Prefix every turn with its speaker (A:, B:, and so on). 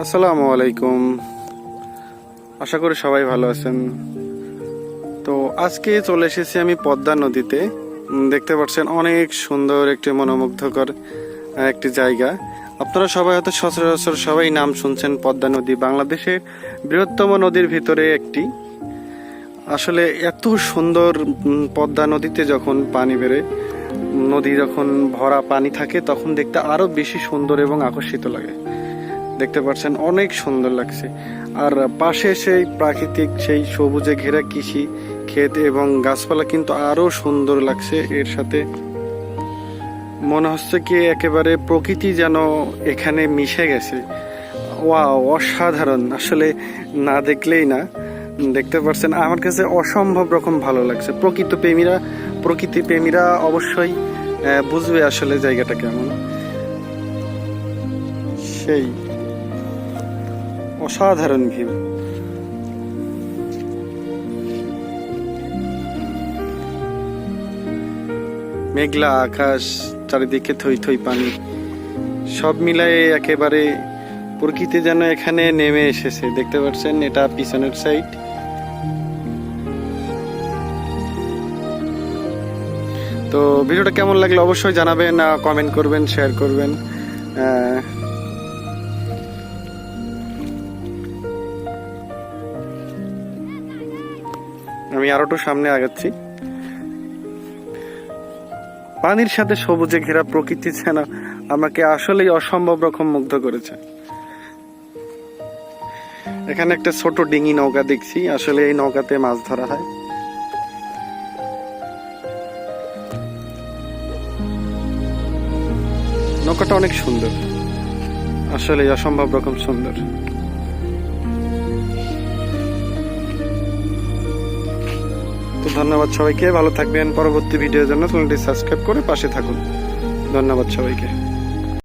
A: আসসালামু আলাইকুম। আশা করি সবাই ভালো আছেন। তো আজকে চলে এসেছি আমি পদ্মা নদীতে। দেখতে পাচ্ছেন অনেক সুন্দর একটি মনোমুগ্ধকর একটি জায়গা। আপনারা সবাই হয়তো সচরাচর সবাই নাম শুনছেন পদ্মা নদী, বাংলাদেশের বৃহত্তম নদীর ভিতরে একটি। আসলে এত সুন্দর পদ্মা নদীতে যখন পানি বেড়ে, নদী যখন ভরা পানি থাকে তখন দেখতে আরো বেশি সুন্দর এবং আকর্ষিত লাগে। দেখতে পাচ্ছেন অনেক সুন্দর লাগছে। আর পাশে সেই প্রাকৃতিক সেই সবুজে ঘেরা কৃষি ক্ষেত এবং গাছপালা কিন্তু আরো সুন্দর লাগছে। এর সাথে মনে হচ্ছে কি একেবারে প্রকৃতি যেন এখানে মিশে গেছে। ওয়াও, অসাধারণ! আসলে না দেখলেই না। দেখতে পাচ্ছেন আমার কাছে অসম্ভব রকম ভালো লাগছে। প্রকৃতি প্রেমীরা অবশ্যই বুঝবে আসলে জায়গাটা কেমন। সেই অসাধারণ ভিউ। মেঘলা আকাশ, চারিদিকে থই থই পানি, সব মিলায়ে একেবারে প্রকৃতি যেন এখানে নেমে এসেছে। দেখতে পাচ্ছেন এটা পিছনের সাইড। তো ভিডিওটা কেমন লাগলো অবশ্যই জানাবেন, কমেন্ট করবেন, শেয়ার করবেন। আমি আরো একটু সামনে আগাচ্ছি। পানির সাথে সবুজে ঘেরা প্রকৃতি যেন আমাকে আসলেই অসম্ভব রকম মুগ্ধ করেছে। এখানে একটা ছোট ডিঙি নৌকা দেখছি, আসলে এই নৌকাতে মাছ ধরা হয়। নৌকাটা অনেক সুন্দর, আসলে অসম্ভব রকম সুন্দর। তো ধন্যবাদ সবাইকে, ভালো থাকবেন। পরবর্তী ভিডিওর জন্য চ্যানেলটি সাবস্ক্রাইব করে পাশে থাকুন। ধন্যবাদ সবাইকে।